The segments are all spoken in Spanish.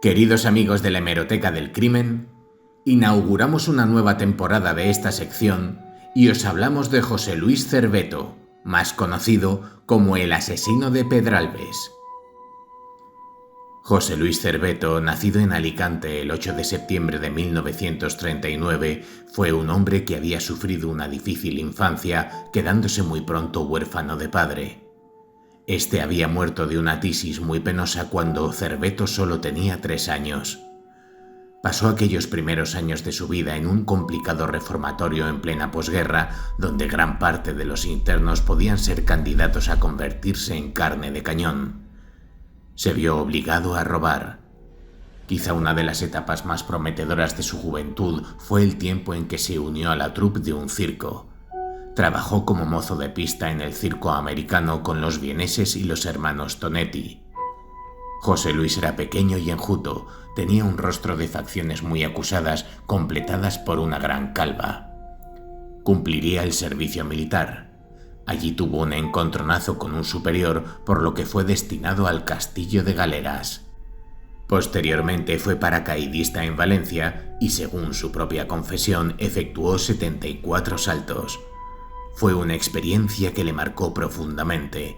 Queridos amigos de la Hemeroteca del Crimen, inauguramos una nueva temporada de esta sección y os hablamos de José Luis Cerveto, más conocido como el asesino de Pedralbes. José Luis Cerveto, nacido en Alicante el 8 de septiembre de 1939, fue un hombre que había sufrido una difícil infancia, quedándose muy pronto huérfano de padre. Este había muerto de una tisis muy penosa cuando Cerveto solo tenía 3 años. Pasó aquellos primeros años de su vida en un complicado reformatorio en plena posguerra, donde gran parte de los internos podían ser candidatos a convertirse en carne de cañón. Se vio obligado a robar. Quizá una de las etapas más prometedoras de su juventud fue el tiempo en que se unió a la troupe de un circo. Trabajó como mozo de pista en el circo americano con los vieneses y los hermanos Tonetti. José Luis era pequeño y enjuto, tenía un rostro de facciones muy acusadas, completadas por una gran calva. Cumpliría el servicio militar. Allí tuvo un encontronazo con un superior, por lo que fue destinado al castillo de Galeras. Posteriormente fue paracaidista en Valencia y, según su propia confesión, efectuó 74 saltos. Fue una experiencia que le marcó profundamente.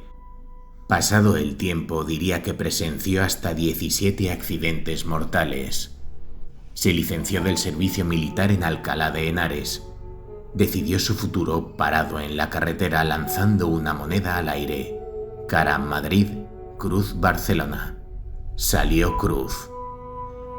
Pasado el tiempo, diría que presenció hasta 17 accidentes mortales. Se licenció del servicio militar en Alcalá de Henares. Decidió su futuro parado en la carretera lanzando una moneda al aire. Cara Madrid, cruz Barcelona. Salió cruz.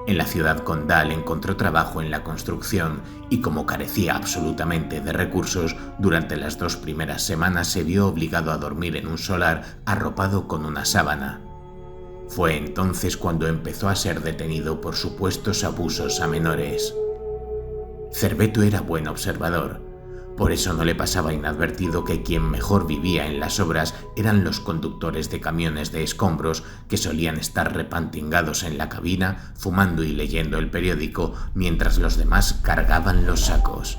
En la ciudad condal encontró trabajo en la construcción y, como carecía absolutamente de recursos, durante las 2 primeras semanas se vio obligado a dormir en un solar arropado con una sábana. Fue entonces cuando empezó a ser detenido por supuestos abusos a menores. Cerveto era buen observador. Por eso no le pasaba inadvertido que quien mejor vivía en las obras eran los conductores de camiones de escombros, que solían estar repantingados en la cabina, fumando y leyendo el periódico, mientras los demás cargaban los sacos.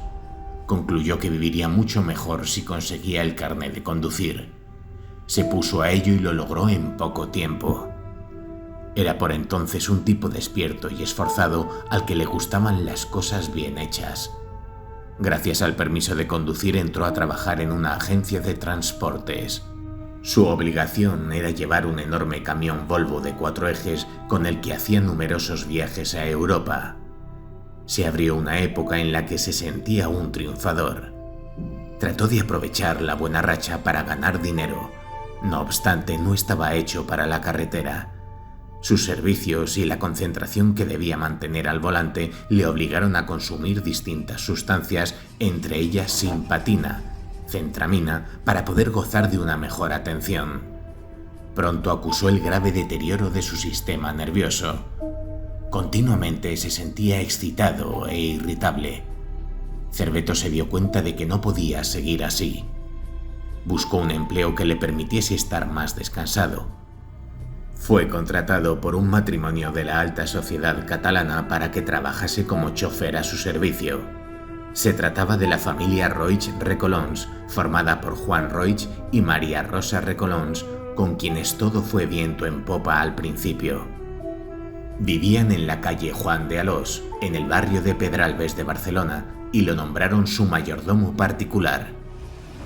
Concluyó que viviría mucho mejor si conseguía el carné de conducir. Se puso a ello y lo logró en poco tiempo. Era por entonces un tipo despierto y esforzado al que le gustaban las cosas bien hechas. Gracias al permiso de conducir entró a trabajar en una agencia de transportes. Su obligación era llevar un enorme camión Volvo de 4 ejes con el que hacía numerosos viajes a Europa. Se abrió una época en la que se sentía un triunfador. Trató de aprovechar la buena racha para ganar dinero. No obstante, no estaba hecho para la carretera. Sus servicios y la concentración que debía mantener al volante le obligaron a consumir distintas sustancias, entre ellas simpatina, centramina, para poder gozar de una mejor atención. Pronto acusó el grave deterioro de su sistema nervioso. Continuamente se sentía excitado e irritable. Cerveto se dio cuenta de que no podía seguir así. Buscó un empleo que le permitiese estar más descansado. Fue contratado por un matrimonio de la alta sociedad catalana para que trabajase como chofer a su servicio. Se trataba de la familia Roig Recolons, formada por Juan Roig y María Rosa Recolons, con quienes todo fue viento en popa al principio. Vivían en la calle Juan de Alós, en el barrio de Pedralbes de Barcelona, y lo nombraron su mayordomo particular.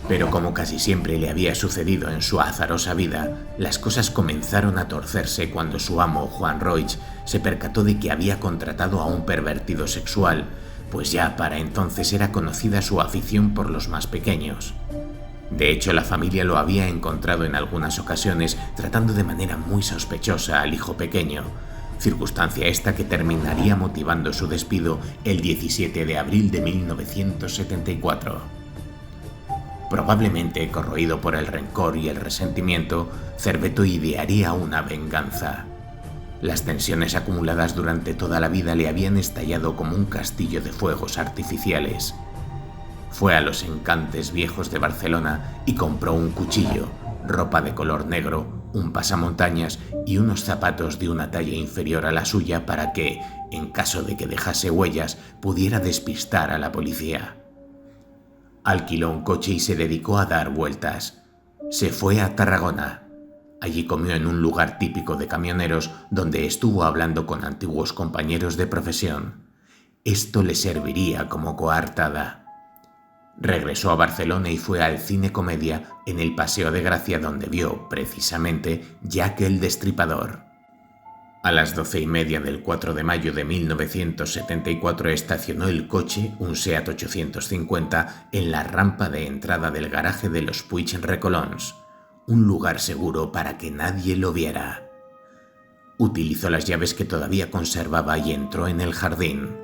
Pero como casi siempre le había sucedido en su azarosa vida, las cosas comenzaron a torcerse cuando su amo, Juan Roig, se percató de que había contratado a un pervertido sexual, pues ya para entonces era conocida su afición por los más pequeños. De hecho, la familia lo había encontrado en algunas ocasiones tratando de manera muy sospechosa al hijo pequeño, circunstancia esta que terminaría motivando su despido el 17 de abril de 1974. Probablemente corroído por el rencor y el resentimiento, Cerveto idearía una venganza. Las tensiones acumuladas durante toda la vida le habían estallado como un castillo de fuegos artificiales. Fue a los Encantes Viejos de Barcelona y compró un cuchillo, ropa de color negro, un pasamontañas y unos zapatos de una talla inferior a la suya para que, en caso de que dejase huellas, pudiera despistar a la policía. Alquiló un coche y se dedicó a dar vueltas. Se fue a Tarragona. Allí comió en un lugar típico de camioneros donde estuvo hablando con antiguos compañeros de profesión. Esto le serviría como coartada. Regresó a Barcelona y fue al Cine Comedia en el Paseo de Gracia, donde vio, precisamente, Jack el Destripador. A las 12:30 del 4 de mayo de 1974 estacionó el coche, un Seat 850, en la rampa de entrada del garaje de los Puig Recolons, un lugar seguro para que nadie lo viera. Utilizó las llaves que todavía conservaba y entró en el jardín.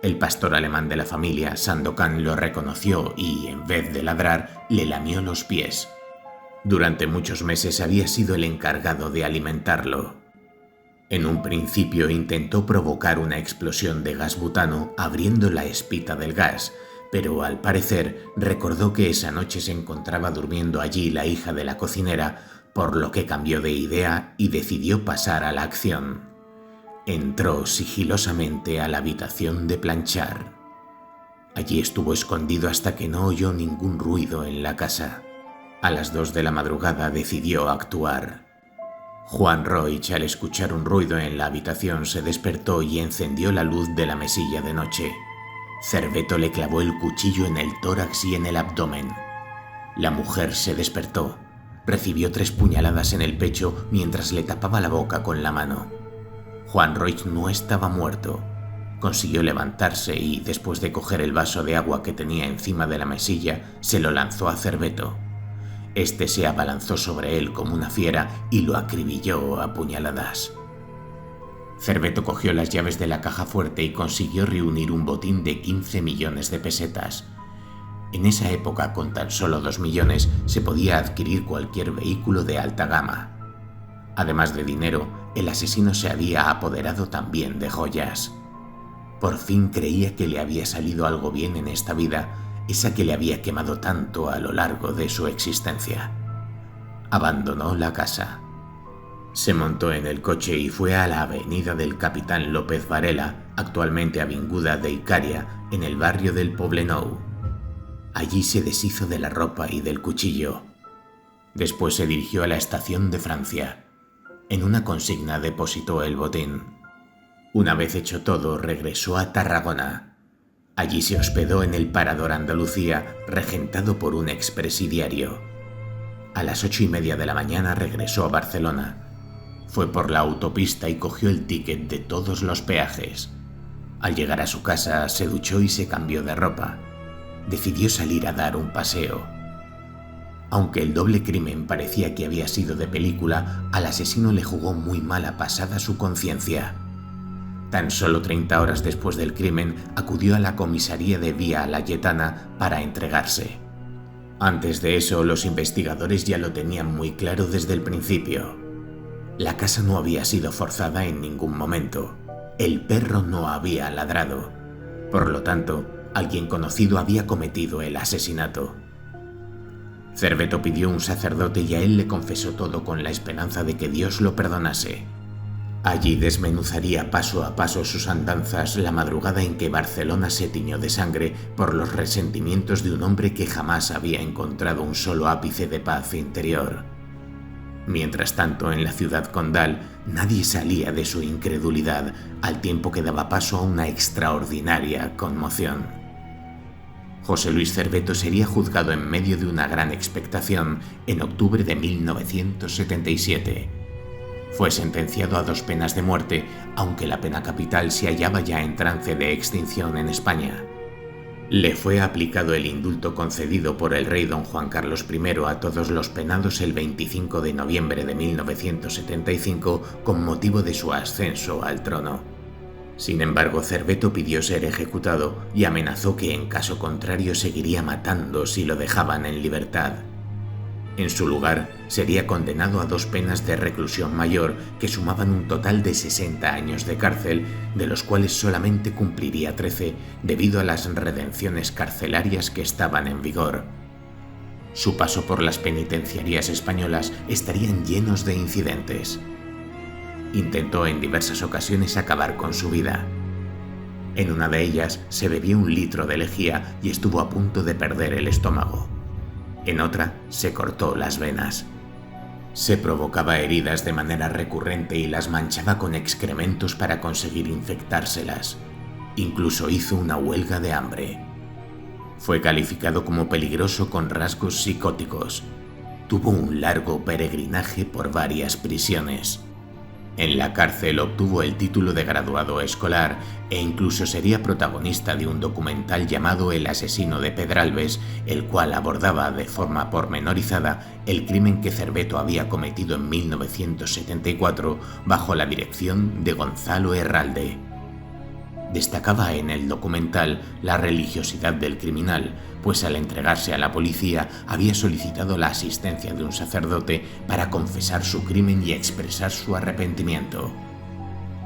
El pastor alemán de la familia, Sandokan, lo reconoció y, en vez de ladrar, le lamió los pies. Durante muchos meses había sido el encargado de alimentarlo. En un principio intentó provocar una explosión de gas butano abriendo la espita del gas, pero al parecer recordó que esa noche se encontraba durmiendo allí la hija de la cocinera, por lo que cambió de idea y decidió pasar a la acción. Entró sigilosamente a la habitación de planchar. Allí estuvo escondido hasta que no oyó ningún ruido en la casa. A las 2 de la madrugada decidió actuar. Juan Roig, al escuchar un ruido en la habitación, se despertó y encendió la luz de la mesilla de noche. Cerveto le clavó el cuchillo en el tórax y en el abdomen. La mujer se despertó. Recibió 3 puñaladas en el pecho mientras le tapaba la boca con la mano. Juan Roig no estaba muerto. Consiguió levantarse y, después de coger el vaso de agua que tenía encima de la mesilla, se lo lanzó a Cerveto. Este se abalanzó sobre él como una fiera y lo acribilló a puñaladas. Cerveto cogió las llaves de la caja fuerte y consiguió reunir un botín de 15 millones de pesetas. En esa época, con tan solo 2 millones, se podía adquirir cualquier vehículo de alta gama. Además de dinero, el asesino se había apoderado también de joyas. Por fin creía que le había salido algo bien en esta vida, esa que le había quemado tanto a lo largo de su existencia. Abandonó la casa. Se montó en el coche y fue a la avenida del Capitán López Varela, actualmente avinguda de Icaria, en el barrio del Poblenou. Allí se deshizo de la ropa y del cuchillo. Después se dirigió a la estación de Francia. En una consigna depositó el botín. Una vez hecho todo, regresó a Tarragona. Allí se hospedó en el Parador Andalucía, regentado por un expresidiario. A las 8:30 de la mañana regresó a Barcelona. Fue por la autopista y cogió el ticket de todos los peajes. Al llegar a su casa, se duchó y se cambió de ropa. Decidió salir a dar un paseo. Aunque el doble crimen parecía que había sido de película, al asesino le jugó muy mala pasada su conciencia. Tan solo 30 horas después del crimen, acudió a la comisaría de Vía Layetana para entregarse. Antes de eso, los investigadores ya lo tenían muy claro desde el principio. La casa no había sido forzada en ningún momento. El perro no había ladrado. Por lo tanto, alguien conocido había cometido el asesinato. Cerveto pidió un sacerdote y a él le confesó todo con la esperanza de que Dios lo perdonase. Allí desmenuzaría paso a paso sus andanzas la madrugada en que Barcelona se tiñó de sangre por los resentimientos de un hombre que jamás había encontrado un solo ápice de paz interior. Mientras tanto, en la ciudad condal, nadie salía de su incredulidad, al tiempo que daba paso a una extraordinaria conmoción. José Luis Cerveto sería juzgado en medio de una gran expectación en octubre de 1977. Fue sentenciado a 2 penas de muerte, aunque la pena capital se hallaba ya en trance de extinción en España. Le fue aplicado el indulto concedido por el rey don Juan Carlos I a todos los penados el 25 de noviembre de 1975 con motivo de su ascenso al trono. Sin embargo, Cerveto pidió ser ejecutado y amenazó que en caso contrario seguiría matando si lo dejaban en libertad. En su lugar, sería condenado a 2 penas de reclusión mayor que sumaban un total de 60 años de cárcel, de los cuales solamente cumpliría 13 debido a las redenciones carcelarias que estaban en vigor. Su paso por las penitenciarías españolas estarían llenos de incidentes. Intentó en diversas ocasiones acabar con su vida. En una de ellas se bebió 1 litro de lejía y estuvo a punto de perder el estómago. En otra se cortó las venas. Se provocaba heridas de manera recurrente y las manchaba con excrementos para conseguir infectárselas. Incluso hizo una huelga de hambre. Fue calificado como peligroso con rasgos psicóticos. Tuvo un largo peregrinaje por varias prisiones. En la cárcel obtuvo el título de graduado escolar e incluso sería protagonista de un documental llamado El asesino de Pedralbes, el cual abordaba de forma pormenorizada el crimen que Cerveto había cometido en 1974 bajo la dirección de Gonzalo Herralde. Destacaba en el documental la religiosidad del criminal, pues al entregarse a la policía había solicitado la asistencia de un sacerdote para confesar su crimen y expresar su arrepentimiento.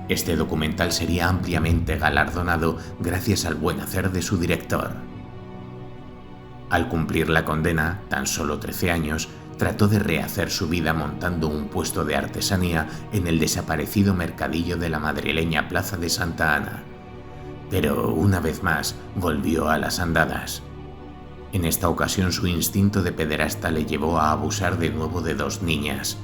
Este documental sería ampliamente galardonado gracias al buen hacer de su director. Al cumplir la condena, tan solo 13 años, trató de rehacer su vida montando un puesto de artesanía en el desaparecido mercadillo de la madrileña Plaza de Santa Ana. Pero una vez más volvió a las andadas. En esta ocasión su instinto de pederasta le llevó a abusar de nuevo de 2 niñas.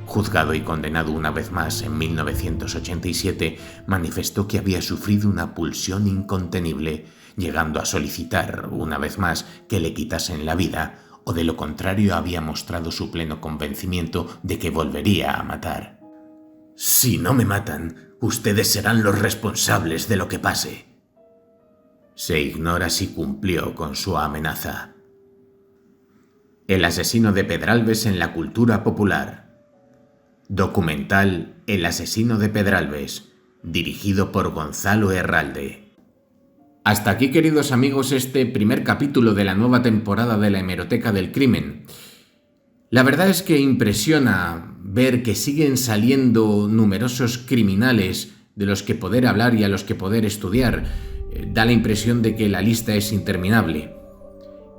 Juzgado y condenado una vez más en 1987, manifestó que había sufrido una pulsión incontenible, llegando a solicitar, una vez más, que le quitasen la vida, o de lo contrario había mostrado su pleno convencimiento de que volvería a matar. «Si no me matan, ustedes serán los responsables de lo que pase». Se ignora si cumplió con su amenaza. El asesino de Pedralbes en la cultura popular. Documental El asesino de Pedralbes, dirigido por Gonzalo Herralde. Hasta aquí, queridos amigos, este primer capítulo de la nueva temporada de la Hemeroteca del Crimen. La verdad es que impresiona ver que siguen saliendo numerosos criminales de los que poder hablar y a los que poder estudiar. Da la impresión de que la lista es interminable.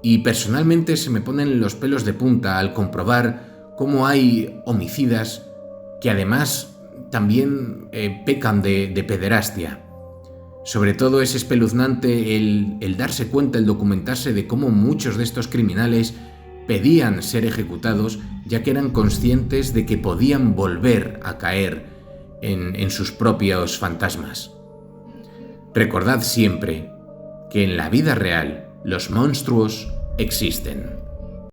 Y personalmente se me ponen los pelos de punta al comprobar cómo hay homicidas que además también pecan de pederastia. Sobre todo es espeluznante el darse cuenta, el documentarse de cómo muchos de estos criminales pedían ser ejecutados, ya que eran conscientes de que podían volver a caer en sus propios fantasmas. Recordad siempre que en la vida real los monstruos existen.